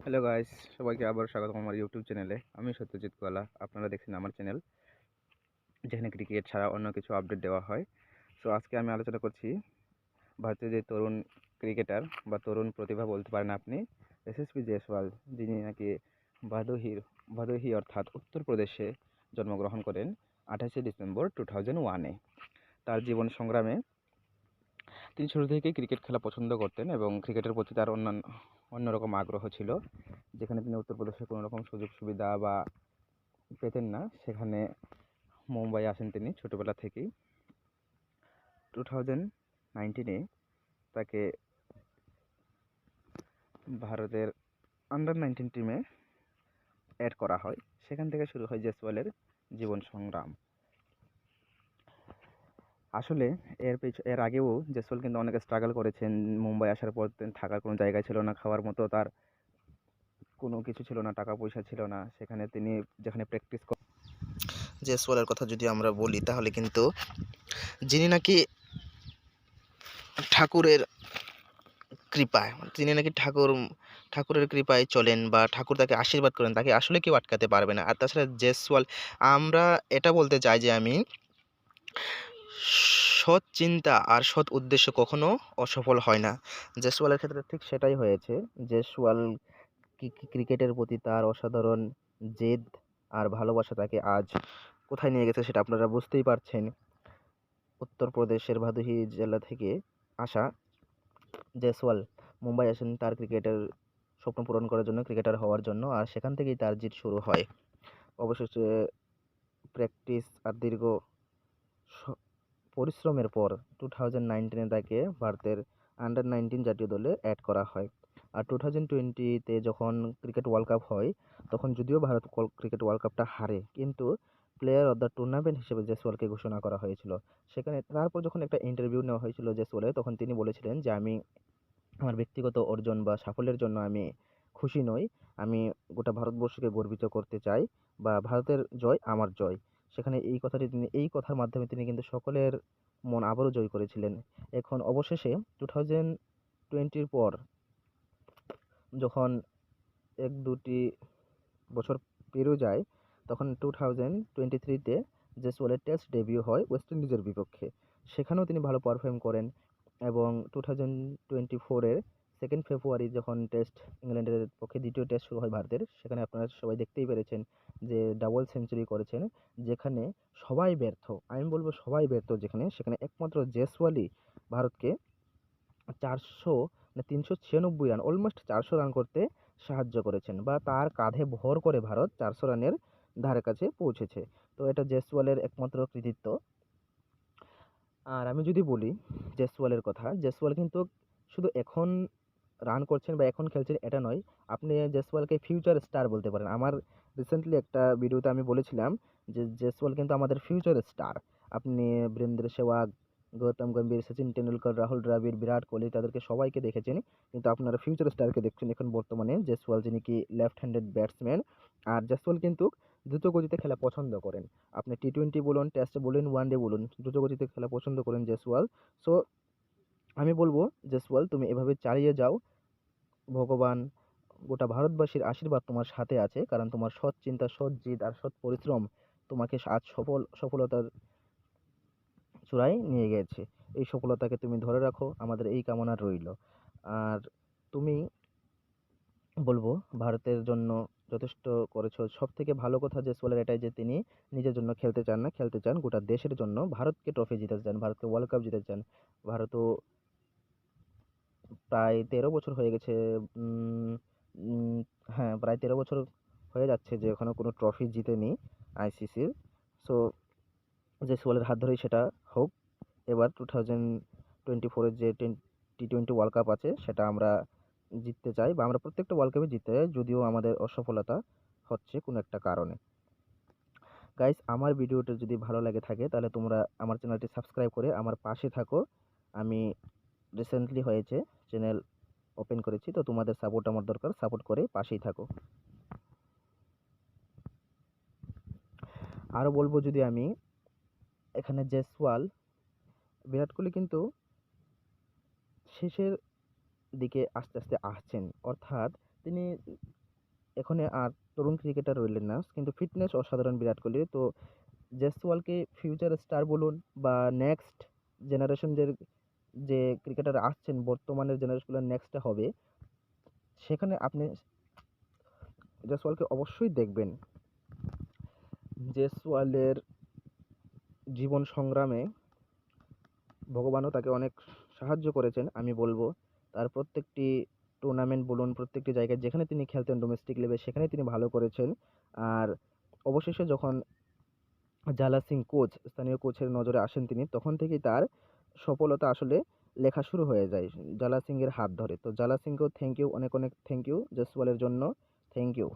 Hello guys, সবাইকে আবার স্বাগতম আমার ইউটিউব চ্যানেলে। আমি সত্যজিৎ কলা। আপনারা দেখছেন আমার চ্যানেল, যেখানে ক্রিকেট ছাড়া অন্য কিছু আপডেট দেওয়া হয়। সো আজকে আমি আলোচনা করছি ভারতীয় যে তরুণ ক্রিকেটার বা তরুণ প্রতিভা বলতে পারেন আপনি, এসএসপি জয়সওয়াল, যিনি নাকি ভাদোহি অর্থাৎ উত্তরপ্রদেশে জন্মগ্রহণ করেন 28শে ডিসেম্বর 2001-এ। তার জীবন সংগ্রামে তিনি শুরু থেকেই ক্রিকেট খেলা পছন্দ করতেন এবং ক্রিকেটের প্রতি তার অন্যরকম আগ্রহ ছিল। যেখানে তিনি উত্তরপ্রদেশে কোনো রকম সুযোগ সুবিধা বা পেতেন না, সেখানে মুম্বাই আসেন তিনি ছোটোবেলা থেকেই। 2019-এ তাকে ভারতের আন্ডার 19 টিমে অ্যাড করা হয়। সেখান থেকে শুরু হয় জয়সওয়ালের জীবন সংগ্রাম। আসলে এর আগেও জয়সওয়াল কিন্তু অনেক স্ট্রাগল করেছেন। মুম্বাই আসার পর থাকার কোনো জায়গা ছিল না, খাওয়ার মতো তার কোনো কিছু ছিল না, টাকা পয়সা ছিল না। সেখানে তিনি যেখানে প্র্যাকটিস জয়সওয়ালের কথা যদি আমরা বলি, তাহলে কিন্তু যিনি নাকি ঠাকুরের কৃপায়, তিনি নাকি ঠাকুরের কৃপায় চলেন বা ঠাকুর তাকে আশীর্বাদ করেন, তাকে আসলে কেউ আটকাতে পারবে না। আর তাছাড়া জয়সওয়াল, আমরা এটা বলতে চাই যে আমি সৎ চিন্তা আর সৎ উদ্দেশ্য কখনো অসফল হয় না। জয়সওয়ালের ক্ষেত্রে ঠিক সেটাই হয়েছে। জয়সওয়াল ক্রিকেটের প্রতি তার অসাধারণ জেদ আর ভালোবাসা তাকে আজ কোথায় নিয়ে গেছে সেটা আপনারা বুঝতেই পারছেন। উত্তরপ্রদেশের ভাদোহি জেলা থেকে আসা জয়সওয়াল মুম্বাই আসেন তার ক্রিকেটের স্বপ্ন পূরণ করার জন্য, ক্রিকেটার হওয়ার জন্য। আর সেখান থেকেই তার জিত শুরু হয়। অবশেষে প্র্যাকটিস আর দীর্ঘ পরিশ্রমের পর 2019-এ তাকে ভারতের আন্ডার 19 জাতীয় দলে অ্যাড করা হয়। আর 2020-তে যখন ক্রিকেট ওয়ার্ল্ড কাপ হয়, তখন যদিও ভারত ক্রিকেট ওয়ার্ল্ড কাপটা হারে, কিন্তু প্লেয়ার অফ দ্য টুর্নামেন্ট হিসেবে জয়সওয়ালকে ঘোষণা করা হয়েছিল। সেখানে তারপর যখন একটা ইন্টারভিউ নেওয়া হয়েছিল জয়সওয়ালের, তখন তিনি বলেছিলেন যে আমি আমার ব্যক্তিগত অর্জন বা সাফল্যের জন্য আমি খুশি নই। আমি গোটা ভারতবর্ষকে গর্বিত করতে চাই, বা ভারতের জয় আমার জয়। সেখানে এই কথার মাধ্যমে তিনি কিন্তু সকলের মন আবারও জয় করেছিলেন। এখন অবশেষে 2020-র পর যখন 1-2টি বছর পেরিয়ে যায়, তখন 2023-তে জয়সওয়ালের টেস্ট ডেবিউ হয় ওয়েস্ট ইন্ডিজের বিপক্ষে। সেখানেও তিনি ভালো পারফর্ম করেন এবং 2024-এর 2 ফেব্রুয়ারি যখন ইংল্যান্ডের পক্ষে দ্বিতীয় টেস্ট শুরু হয় ভারতের, সেখানে আপনারা সবাই দেখতেই পেরেছেন যে ডাবল সেঞ্চুরি করেছেন। যেখানে সবাই ব্যর্থ, আমি বলবো সবাই ব্যর্থ, সেখানে একমাত্র জয়সওয়ালই ভারতকে 396 রান, অলমোস্ট 400 রান করতে সাহায্য করেছেন, বা তার কাঁধে ভর করে ভারত 400 রানের ধারে কাছে পৌঁছেছে। তো এটা জয়সওয়ালের একমাত্র কৃতিত্ব। আর আমি যদি বলি জয়সওয়ালের কথা, জয়সওয়াল কিন্তু শুধু এখন রান করছেন বা এখন খেলছেন এটা নয়, আপনি জয়সওয়ালকে ফিউচার স্টার বলতে পারেন। আমার রিসেন্টলি একটা ভিডিওতে আমি বলেছিলাম যে জয়সওয়াল কিন্তু আমাদের ফিউচার স্টার। আপনি বীরেন্দ্র সেহবাগ, গৌতম গম্ভীর, সচিন টেন্ডুলকর, রাহুল দ্রাবিড়, বিরাট কোহলি, তাদেরকে সবাইকে দেখেছেন, কিন্তু আপনারা ফিউচার স্টারকে দেখছেন এখন বর্তমানে জয়সওয়াল, যিনি কি লেফট হ্যান্ডেড ব্যাটসম্যান। আর জয়সওয়াল কিন্তু দ্রুত গতিতে খেলা পছন্দ করেন। আপনি টি-20 বলুন, টেস্ট বলুন, ওয়ানডে বলুন, দ্রুত গতিতে খেলা পছন্দ করেন জয়সওয়াল। সো আমি বলবো জয়সওয়াল, তুমি এভাবে চালিয়ে যাও। ভগবান, গোটা ভারতবাসীর আশীর্বাদ তোমার সাথে আছে, কারণ তোমার সৎ চিন্তা, সৎ জিদ আর সৎ পরিশ্রম তোমাকে আজ সফলতার চূড়ায় নিয়ে গেছে। এই সফলতাকে তুমি ধরে রাখো, আমাদের এই কামনা রইল। আর তুমি, বলবো, ভারতের জন্য যথেষ্ট করেছো। সব থেকে ভালো কথা জয়সওয়ালের এটাই যে তিনি নিজের জন্য খেলতে চান না, খেলতে চান গোটা দেশের জন্য। ভারতকে ট্রফি জিতাতে চান, ভারতকে ওয়ার্ল্ড কাপ জিতাতে চান। ভারতও প্রায় 13 বছর হয়ে গেছে, উম, উম, হ্যাঁ, প্রায় 13 বছর হয়ে যাচ্ছে যে এখনো কোনো ট্রফি জিতেনি আইসিসির। সো জয়সওয়ালের হাত ধরেই সেটা হোক। এবার 2024-এর যে টি-20 ওয়ার্ল্ড কাপ আছে, সেটা আমরা জিততে চাই, বা আমরা প্রত্যেকটা ওয়ার্ল্ড কাপে জিততে চাই, যদিও আমাদের অসফলতা হচ্ছে কোনো একটা কারণে। গাইস, আমার ভিডিওটা যদি ভালো লাগে থাকে, তাহলে তোমরা আমার চ্যানেলটি সাবস্ক্রাইব করে আমার পাশে থাকো। আমি রিসেন্টলি হয়েছে চ্যানেল ওপেন করেছি, তো তোমাদের সাপোর্ট আমার দরকার, সাপোর্ট করে পাশেই থাকো। আরও বলবো যদি আমি, এখানে জয়সওয়াল, বিরাট কোহলি কিন্তু শেষের দিকে আস্তে আস্তে আসছেন, অর্থাৎ তিনি এখানে আর তরুণ ক্রিকেটার রইলেন না, কিন্তু ফিটনেস অসাধারণ বিরাট কোহলির। তো জয়সওয়ালকে ফিউচার স্টার বলুন বা নেক্সট জেনারেশনের যে ক্রিকেটার আসছেন, বর্তমানের জেনারেশনগুলো নেক্সটে হবে, সেখানে আপনি জয়সওয়ালকে অবশ্যই দেখবেন। জয়সওয়ালের জীবন সংগ্রামে ভগবানও তাকে অনেক সাহায্য করেছেন আমি বলবো। তার প্রত্যেকটি টুর্নামেন্ট বলুন, প্রত্যেকটি জায়গায় যেখানে তিনি খেলতেন ডোমেস্টিক লেভেল, সেখানে তিনি ভালো করেছেন। আর অবশেষে যখন জালা সিং কোচ, স্থানীয় কোচের নজরে আসেন তিনি, তখন থেকেই তার সফলতা আসলে লেখা শুরু হয়ে যায় জালা সিংয়ের হাত ধরে। তো জালা সিংকেও থ্যাংক ইউ, অনেক অনেক থ্যাংক ইউ জয়সওয়ালের জন্য। Thank you.